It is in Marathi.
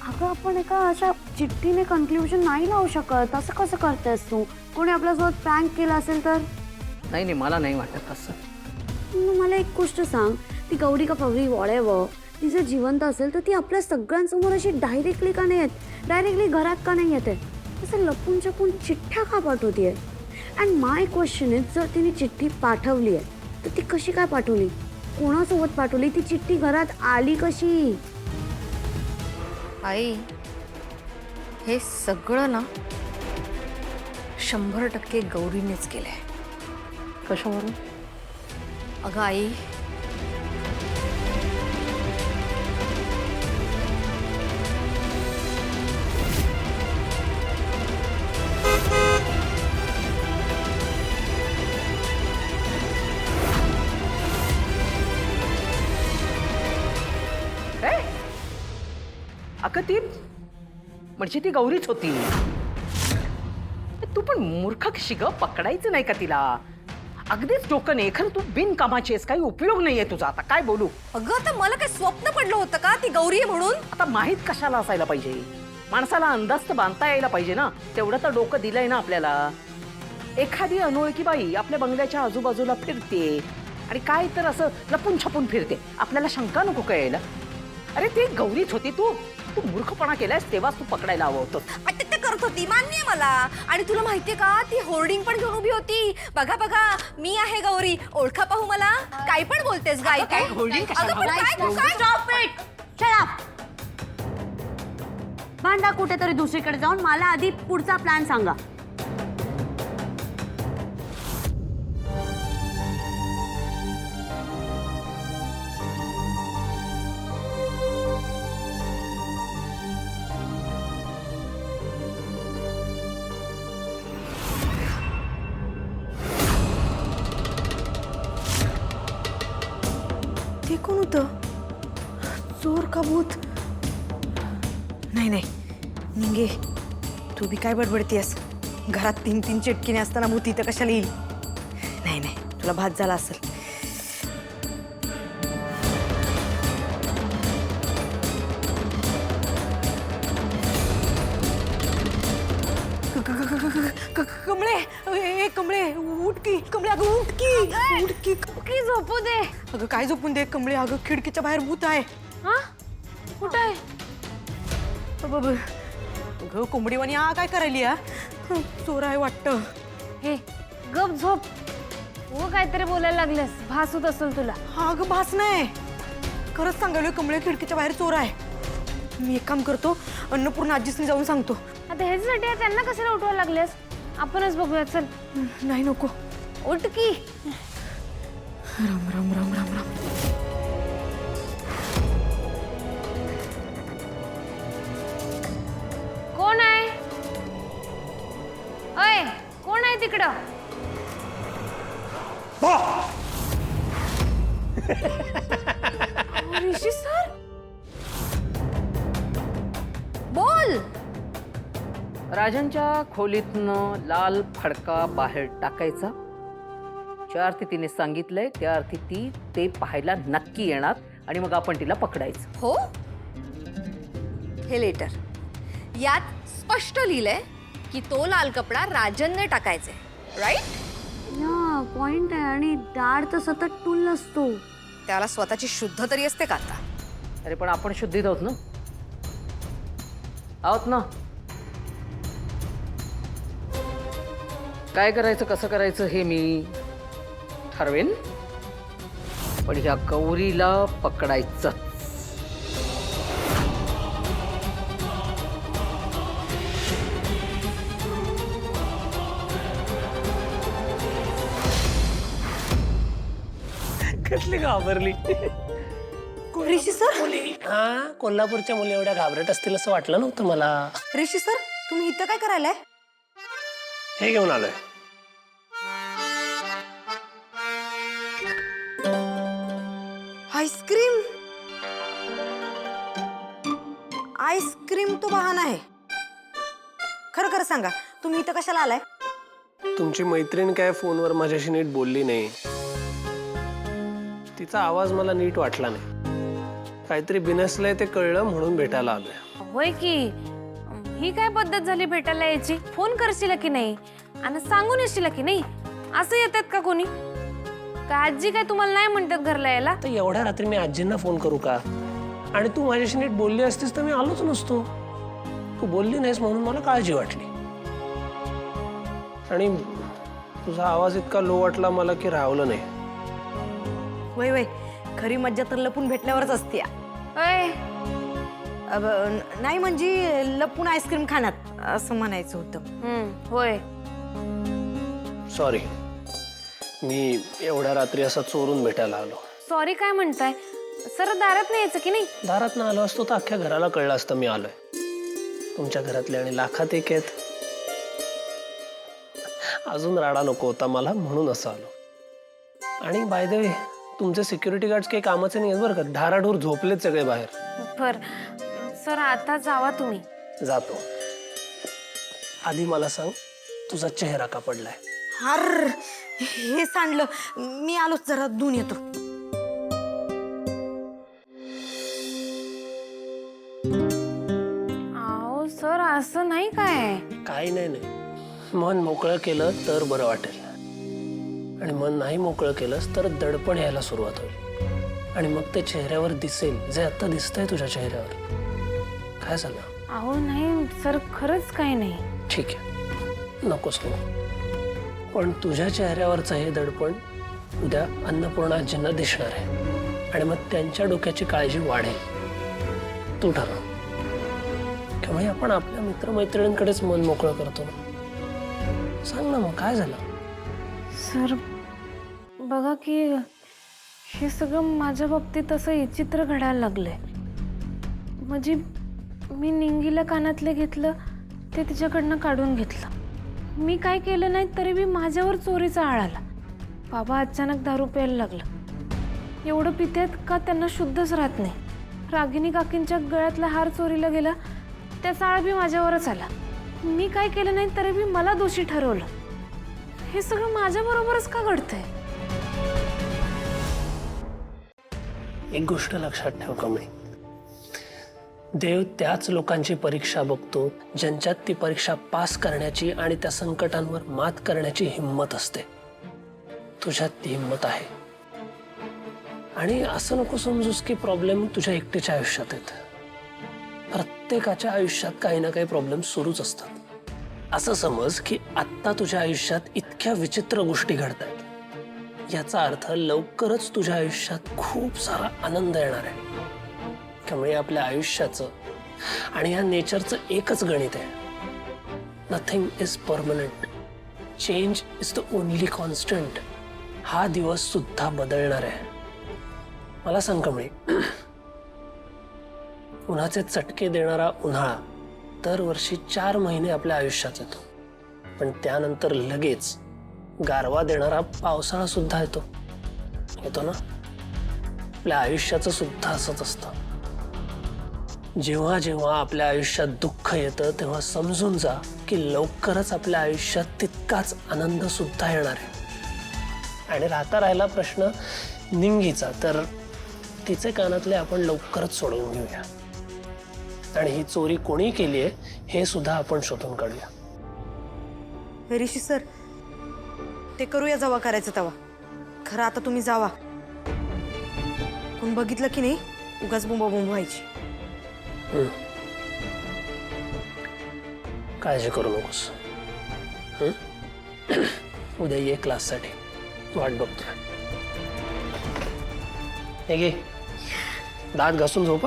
अगं आपण एका अशा चिठ्ठीने कन्क्ल्युजन नाही लावू शकत. असं कसं करतेस तू? कोणी आपल्यासोबत प्रँक केला असेल तर? नाही नाही, मला नाही वाटत असं. मग मला एक गोष्ट सांग, ती गौरी का पगरी वॉळेवर ती जर जिवंत असेल तर ती आपल्या सगळ्यांसमोर अशी डायरेक्टली का नाही येत? डायरेक्टली घरात का नाही येते? असं लपून छपून चिठ्ठ्या का पाठवतीये? अँड माय क्वेश्चन इज, जर तिने चिठ्ठी पाठवली आहे तर ती कशी काय पाठवली? कोणासोबत पाठवली? ती चिठ्ठी घरात आली कशी? आई, हे सगळं ना 100% गौरीनेच केलंय. कशावरून? अगं आई, काय? अगं ती म्हणजे ती गौरीच होती. तू पण मूर्ख कशी ग? पकडायचं नाही का तिला? अगदीच डोकं नाही. खरं तू बिनकामाची आहेस, काही उपयोग नाहीये तुझा. आता काय बोलू? अगं आता मला काय स्वप्न पडलं होतं का ती गौरी आहे म्हणून? आता माहीत कशाला असायला पाहिजे? माणसाला अंदाज तर बांधता यायला पाहिजे ना. तेवढं तर डोकं दिलंय ना आपल्याला. एखादी अनोळखी बाई आपल्या बंगल्याच्या आजूबाजूला फिरते आणि काय तर असं लपून छपून फिरते, आपल्याला शंका नको का यायला? अरे ती गौरीच होती. तू तू मूर्खपणा केलायस तेव्हाच तू पकडायला हवं होतं. अटक करत होती, मान्य आहे मला. आणि तुला माहितीये का, ती होर्डिंग पण घेऊन उभी होती. बघा बघा, मी आहे गौरी, ओळखा पाहू मला. काय पण बोलतेस गाय? काय hoarding कशाला? अगं पण काय तू काय? Stop it! Shut up! भांडा कुठेतरी दुसरीकडे जाऊन मला आधी पुढचा प्लॅन सांगा. ते कोण होतं? चोर का भूत? नाही नाही निंगे, तू बी काय बडबडतीयस? घरात 3-3 चिटकिने असताना भूत इथं कशाला येईल? नाही नाही, तुला भात झाला असेल. कमळे, ए कमळे, उठ की. कमळे अगं उठ की, उठ की. की झोपू दे. अगं काय झोपून दे कमळे? अगं खिडकीच्या बाहेर भूत आहे. हा? कुठं आहे? अगं कोंबडीवाणी हा काय करायली? चोर आहे वाटतं. हे गप झोप. हो काहीतरी बोलायला लागलेस, भास होत असेल तुला. हा अगं भास नाही, खरंच सांगायलोय कमळे, खिडकीच्या बाहेर चोर आहे. मी एक काम करतो, अन्नपूर्ण आजीसनी जाऊन सांगतो. आता ह्याच्यासाठी त्यांना कशाला उठवायला लागलेस? आपणच बघूया, चल. नाही नको. उठ की. राम राम राम राम राम. कोण आहे? अय, कोण आहे तिकडं? ऋषी सर, बोल. राजांच्या खोलीतनं लाल फडका बाहेर टाकायचा. ज्या अर्थी तिने सांगितलंय त्या अर्थी ती ते पाहायला नक्की येणार आणि मग आपण तिला पकडायचं. हो, हे लेटर यात स्पष्ट लिहिलंय की तो लाल कपडा राजनने टाकायचे, राईट? या पॉइंट आहे. आणि दाढ तर सतत टूल असतो. त्याला स्वतःची शुद्ध तरी असते का आता? अरे पण आपण शुद्धीत आहोत ना? आहोत ना? काय करायचं कसं करायचं हे मी ठरवेन, पण ह्या गौरीला पकडायचं. कसली घाबरली? ऋषी सर, हा, कोल्हापूरच्या मुली एवढ्या घाबरट असतील असं वाटलं नव्हतं मला. ऋषी सर, तुम्ही इथं काय करायलाय? हे घेऊन आलोय. आईस्क्रीम. आईस्क्रीम तो बहाना आहे. खरं खरं सांगा, तुम्ही इथं कशाला आलाय? तुमची मैत्रीण काय फोनवर माझ्याशी नीट बोलली नाही. तिचा आवाज मला नीट वाटला नाही. काहीतरी बिनसलंय ते कळलं म्हणून भेटायला आलोय. होय की ही काय पद्धत झाली भेटायला यायची? फोन करशील की नाही आणि सांगून येशील की नाही? असं येतात का कोणी? काय आजी काय तुम्हाला नाही म्हणतात घरला यायला? तर एवढ्या रात्री मी आजींना फोन करू का? आणि तू माझ्याशी नीट बोलली असतीस तर मी आलोच नसतो. तू बोलली नाहीस म्हणून मला काळजी वाटली. आणि तुझा आवाज इतका लो वाटला मला की राहवलं नाही. वय वय, खरी मज्जा तर लपून भेटल्यावरच असते. होय नाही म्हणजे लपून आईस्क्रीम खाण्यात असं म्हणायचं होतं. होय. सॉरी, मी एवढ्या रात्री असा चोरून भेटायला आलो. सॉरी काय म्हणताय? सर दारात नाही यायचं की नाही? दारात ना आलो असतो तर अख्ख्या घराला कळलं असतं मी आलोय. तुमच्या घरातले आणि लाखात एक आहेत. अजून राडा नको होता मला म्हणून असं आलो. आणि बाय द वे, तुमचे सिक्युरिटी गार्ड्स काही कामाचे नाही आहेत बरं का. ढाराढूर झोपलेत सगळे बाहेर. बर सर आता जावा तुम्ही. जातो. आधी मला सांग, तुझा चेहरा का पडलाय? हर हे सांडलं. मी आलोच, जरा धुवून येतो. आओ सर असं नाही काय. काही नाही. मन मोकळं केलं तर बरं वाटेल. आणि मन नाही मोकळं केलंस तर दडपण यायला सुरुवात होईल. आणि मग ते चेहऱ्यावर दिसेल जे आता दिसतंय तुझ्या चेहऱ्यावर. काय झालं? अहो नाही सर, खरंच काही नाही. ठीक आहे, नको सांगू. पण तुझ्या चेहऱ्यावरचं हे दडपण उद्या अन्नपूर्णा आजींना दिसणार आहे. आणि मग त्यांच्या डोक्याची काळजी वाढेल. तू ठरव. त्यामुळे आपण आपल्या मित्रमैत्रिणींकडेच मन मोकळं करतो ना. सांग ना मग काय झालं? सर बघा की हे सगळं माझ्या बाबतीत असं विचित्र घडायला लागलंय. म्हणजे मी निंगीला कानातले घेतलं, ते तिच्याकडनं काढून घेतलं. मी काय केलं नाही तरी बी माझ्यावर चोरीचा आळ आला. बाबा अचानक दारू प्यायला लागला. एवढं पितेत का त्यांना शुद्धच राहत नाही. रागिनी काकींच्या गळ्यातला हार चोरीला गेला, त्याचा आळ बी माझ्यावरच आला. मी काय केलं नाही तरी बी मला दोषी ठरवलं. हे सगळं माझ्या बरोबरच का घडतंय? एक गोष्ट लक्षात ठेव कमळी, देव त्याच लोकांची परीक्षा बघतो ज्यांच्यात ती परीक्षा पास करण्याची आणि त्या संकटांवर मात करण्याची हिंमत असते. तुझ्यात ती हिंमत आहे. आणि असं नको समजूस की प्रॉब्लेम तुझ्या एकटीच्या आयुष्यात आहेत. प्रत्येकाच्या आयुष्यात काही ना काही प्रॉब्लेम सुरूच असतात. असं समज की आत्ता तुझ्या आयुष्यात इतक्या विचित्र गोष्टी घडतायत, याचा अर्थ लवकरच तुझ्या आयुष्यात खूप सारा आनंद येणार आहे. त्यामुळे आपल्या आयुष्याचं आणि या नेचरचं एकच गणित आहे, nothing is permanent, change is the only constant. हा दिवस सुद्धा बदलणार आहे. मला सांग कमळी, उन्हाचे चटके देणारा उन्हाळा दरवर्षी 4 महिने आपल्या आयुष्यात येतो. पण त्यानंतर लगेच गारवा देणारा पावसाळा सुद्धा येतो ना. आपल्या आयुष्याचं सुद्धा असंच असतं. जेव्हा जेव्हा आपल्या आयुष्यात दुःख येतं तेव्हा समजून जा की लवकरच आपल्या आयुष्यात तितकाच आनंद सुद्धा येणार आहे. आणि राहिला प्रश्न निंगीचा, तर तिचे कानातले आपण लवकरच सोडवून घेऊया. आणि ही चोरी कोणी केली आहे हे सुद्धा आपण शोधून काढूया. ऋषी सर, ते करूया जेव्हा करायचं तेव्हा. खरं आता तुम्ही जावा. कोण बघितलं की नाही उगाच बोंबाबोंब व्हायची. काळजी करू नकोस. उद्या ये क्लाससाठी, वाट बघतोय. हे घे, दात घासून झोप.